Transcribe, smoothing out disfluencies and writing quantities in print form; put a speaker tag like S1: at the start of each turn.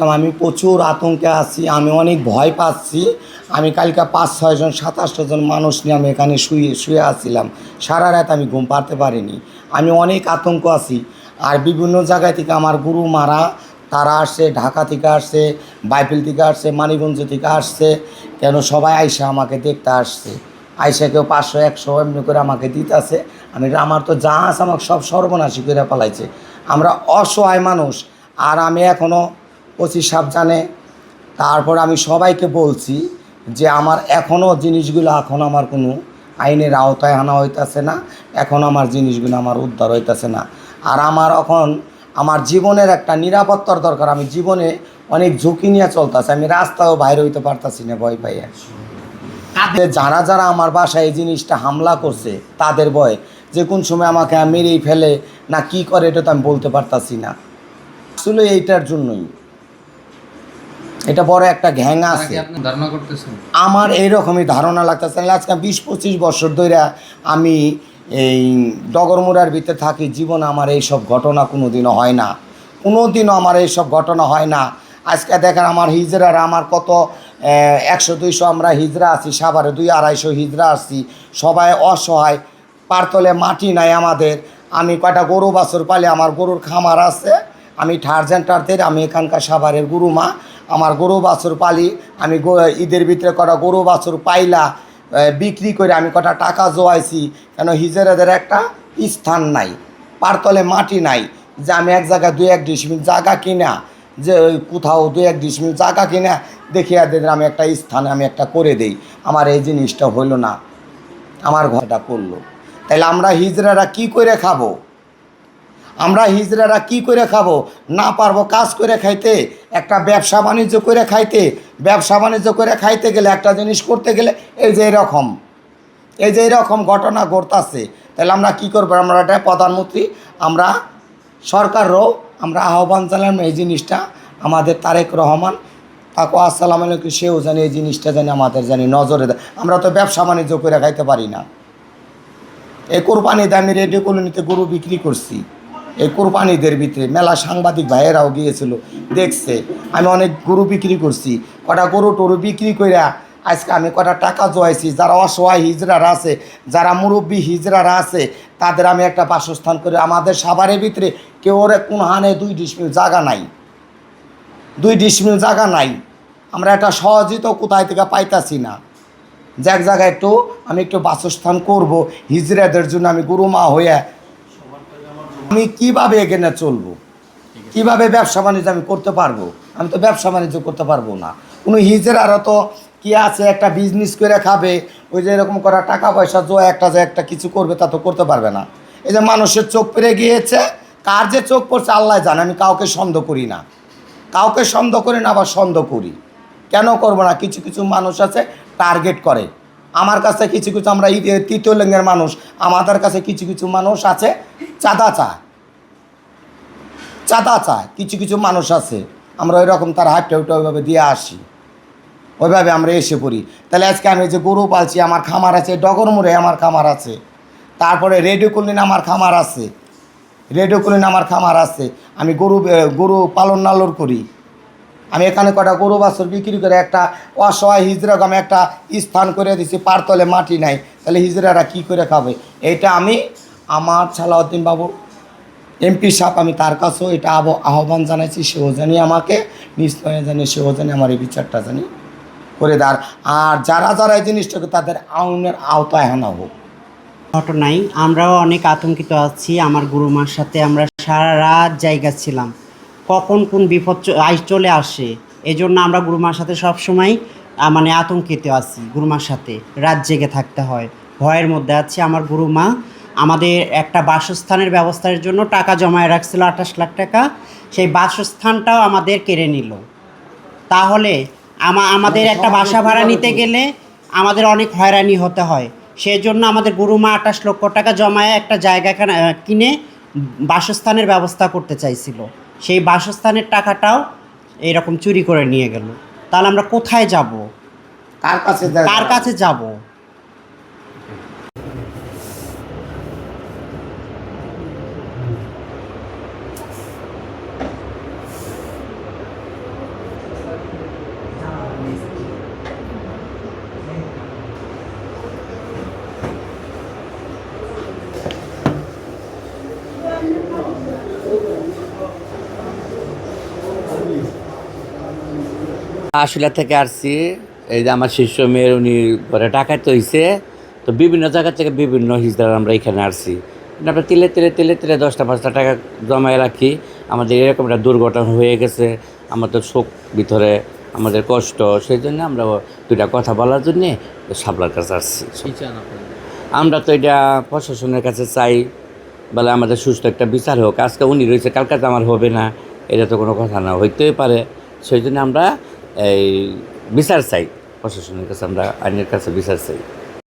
S1: আমি প্রচুর আতঙ্কে আছি, আমি অনেক ভয় পাচ্ছি। আমি কালকে ৫-৬ জন ২৭ জন মানুষ নিয়ে আমি এখানে শুয়ে আছিলাম। সারা রাত আমি ঘুম পাড়তে পারিনি। আমি অনেক আতঙ্ক আছি। আর বিভিন্ন জায়গা থেকে আমার গুরু মারা তারা আসছে, ঢাকা থেকে আসছে, বাইফেল থেকে আসছে, মানিকগঞ্জ থেকে আসছে। কেন সবাই আইসা আমাকে দেখতে আসছে। আইসা কেউ ৫০০-১০০ এমনি করে আমাকে দিতেছে। আমার তো যা আছে আমাকে সব সর্বনাশী করে ফেলাইছে। আমরা অসহায় মানুষ। আর আমি এখনও অতি সাবধানে। তারপর আমি সবাইকে বলছি যে আমার এখনও জিনিসগুলো এখন আমার কোনো আইনের আওতায় আনা হইতেছে না, এখন আমার জিনিসগুলো আমার উদ্ধার হইতেছে না। আর আমার এখন আমার জীবনের একটা নিরাপত্তার দরকার। আমি জীবনে অনেক ঝুঁকি নিয়ে চলতেছি, আমি রাস্তায়ও বাইরে হইতে পারতাছি না ভয় পাইয়ে। যারা যারা আমার বাসায় এই জিনিসটা হামলা করছে তাদের ভয় যে কোন সময় আমাকে মেরেই ফেলে না কি করে, এটা তো আমি বলতে পারতাছি না। আসলে এইটার জন্যই এটা বড় একটা ঘ্যাং আছে। আমার এইরকমই ধারণা লাগতেছে। আজকে ২০-২৫ বছর ধরে আমি এই ডগরমুড়ার ভিতরে থাকি, জীবনে আমার এইসব ঘটনা কোনো দিনও হয় না, কোনো দিনও আমার এইসব ঘটনা হয় না। আজকে দেখেন আমার হিজড়ারা, আমার কত ১০০-২০০ আমরা হিজড়া আছি, সাভারে ২00-২৫০ হিজড়া আছি, সবাই অসহায়, পারতলে মাটি নাই আমাদের। আমি কয়টা গরু বাছুর পালি, আমার গরুর খামার আছে, আমি টার্জেন্টারদের, আমি এখানকার সাভারের গুরু মা, আমার গরু বাছুর পালি। আমি ঈদের ভিতরে কটা গরু বাছুর পাইলা বিক্রি করে আমি কটা টাকা জোয়াইছি। কেন হিজড়াদের একটা স্থান নাই, পারতলে মাটি নাই যে আমি এক জায়গায় ২-১ ডিসমিল জায়গা কিনা, যে কোথাও ২-১ ডিসমিল জায়গা কিনা দেখিয়া দেন আমি একটা স্থানে আমি একটা করে দেই। আমার এই জিনিসটা হইল না, আমার ঘরটা করলো। তাইলে আমরা হিজড়ারা কি করে খাবো? আমরা হিজড়ারা কি করে খাবো? না পারবো কাজ করে খাইতে, একটা ব্যবসা বাণিজ্য করে খাইতে। ব্যবসা বাণিজ্য করে খাইতে গেলে, একটা জিনিস করতে গেলে এই যে এরকম ঘটনা ঘটতেছে। তাহলে আমরা কি করবো? আমরা এটা প্রধানমন্ত্রী, আমরা সরকারও আমরা আহ্বান জানালাম এই জিনিসটা আমাদের তারেক রহমান তাকে আসসালামু আলাইকুম, সেও জানি এই জিনিসটা জানি আমাদের জানি নজরে দেয়। আমরা তো ব্যবসা বাণিজ্য করে খাইতে পারি না। এই কোরবানিতে আমি রেডিও কলোনিতে গরু বিক্রি করছি। এই কোরবানিদের ভিতরে মেলা সাংবাদিক ভাইয়েরাও গিয়েছিল, দেখছে আমি অনেক গরু বিক্রি করছি। কটা গরু টরু বিক্রি করে আজকে আমি কটা টাকা জোয়াইছি। যারা অসহায় হিজড়ারা আছে, যারা মুরব্বী হিজড়ারা আছে, তাদের আমি একটা বাসস্থান করে। আমাদের সাভারের ভিতরে কেউ ওরে কোন হানে ২ ডিসমিল জায়গা নাই, ২ ডিসমিল জায়গা নাই। আমরা একটা সহজিত কোথায় থেকে পাইতাছি না যে এক জায়গায় আমি একটু বাসস্থান করব হিজড়াদের জন্য। আমি গুরুমা হয়ে আমি কিভাবে এখানে চলবো, কিভাবে ব্যবসা বাণিজ্য আমি করতে পারবো? আমি তো ব্যবসা বাণিজ্য করতে পারবো না। কোনো হিজড়ারও তো কি আছে, একটা বিজনেস করে খাবে, ওই যে এরকম করা টাকা পয়সা যে একটা কিছু করবে তা তো করতে পারবে না। এই যে মানুষের চোখ পেরে গিয়েছে, কার যে চোখ পড়ছে আল্লাহ জানে। আমি কাউকে সন্দেহ করি না, কাউকে সন্দেহ করি না, আবার সন্দেহ করি কেন করবো না? কিছু কিছু মানুষ আছে টার্গেট করে আমার কাছে, কিছু কিছু আমরা তৃতীয় লিঙ্গের মানুষ, আমাদের কাছে কিছু কিছু মানুষ আছে চাঁদা চায়। কিছু কিছু মানুষ আছে আমরা ওই রকম তার হাটটা উঠে ওইভাবে দিয়ে আসি, ওইভাবে আমরা এসে পড়ি। তাহলে আজকে আমি যে গরু পালছি, আমার খামার আছে ডগরমুড়ে, আমার খামার আছে, তারপরে রেডিও কলোনি আমার খামার আছে, আমি গরু পালন নালন করি। আমি এখানে কটা গরু বাছুর বিক্রি করে একটা অসহায় হিজড়াকে আমি একটা স্থান করে দিচ্ছি, পারতলে মাটি নাই। তাহলে হিজড়ারা কী করে খাবে? এইটা আমি আমার সালাউদ্দিন বাবু এমপি সাহেব, আমি তার কাছেও এটা আহ্বান জানাইছি, সেও জানি আমাকে নিশ্চয় জানি, সেও জানি আমার এই বিচারটা জানি করে দেয়। আর যারা যারা এই জিনিসটাকে তাদের আইনের আওতায় আনা হোক।
S2: ঘটনায় আমরাও অনেক আতঙ্কিত আছি। আমার গুরুমার সাথে আমরা সারা রাত জায়গা ছিলাম, কখন কোন বিপদ চলে আসে। এজন্য আমরা গুরুমার সাথে সবসময় মানে আতঙ্কিত আছি। গুরুমার সাথে রাত জেগে থাকতে হয়, ভয়ের মধ্যে আছি। আমার গুরুমা আমাদের একটা বাসস্থানের ব্যবস্থার জন্য টাকা জমায় রাখছিল ২৮ লাখ টাকা, সেই বাসস্থানটাও আমাদের কেড়ে নিল। তাহলে আমাদের একটা বাসা ভাড়া নিতে গেলে আমাদের অনেক হয়রানি হতে হয়। সেজন্য আমাদের গুরুমা ২৮ লক্ষ টাকা জমায় একটা জায়গা কিনে বাসস্থানের ব্যবস্থা করতে চাইছিল। সেই বাসস্থানের টাকাটাও এরকম চুরি করে নিয়ে গেল। তাহলে আমরা কোথায় যাব? কার কাছে যাব?
S3: আশুলিয়া থেকে আসছি। এই যে আমার শিষ্য মেয়ের উনি ঘরে ডাকাতি হইছে, তো বিভিন্ন জায়গা থেকে বিভিন্ন হিজড়ার আমরা এখানে আসছি। আমরা তিলে তিলে তিলে তিলে 10টা 5টা টাকা জমায় রাখি। আমাদের এরকম একটা দুর্ঘটনা হয়ে গেছে, আমাদের শোক ভিতরে, আমাদের কষ্ট, সেই জন্য আমরা দুইটা কথা বলার জন্যে শাপলার কাছে আসছি। আমরা তো এটা প্রশাসনের কাছে চাই, বলে আমাদের সুস্থ একটা বিচার হোক। আজকে উনি রয়েছে, কালকে তো আমার হবে না, এটা তো কোনো কথা না, হইতেই পারে। সেই জন্য আমরা এই বিচার চাই, প্রশাসনের কাছে আমরা আইনের কাছে বিচার চাই।